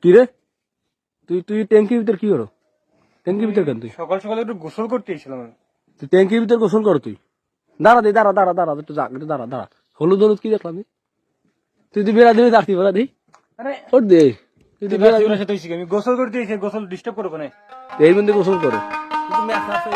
কি রে তুই তুই ট্যাঙ্কির ভিতর কি করো? ট্যাঙ্কির ভিতর কেন তুই? সকাল সকালে একটু গোসল করতে এসেছিলাম। তুই ট্যাঙ্কির ভিতর গোসল করো তুই? দাঁড়া দে, দাঁড়া দাঁড়া দাঁড়া একটু যা, একটু দাঁড়া দাঁড়া। হলুদ হলুদ কি দেখলাম আমি? তুই তুই বেড়া দিবি, দাঁড়ি বেড়া দিই আরে ওর দে। তুই তুই বেড়া দিবি, আমি গোসল করতে এসে গোসল ডিস্টার্ব করবো না। এই বন্ধু গোসল করো। কিন্তু ম্যাচ আছে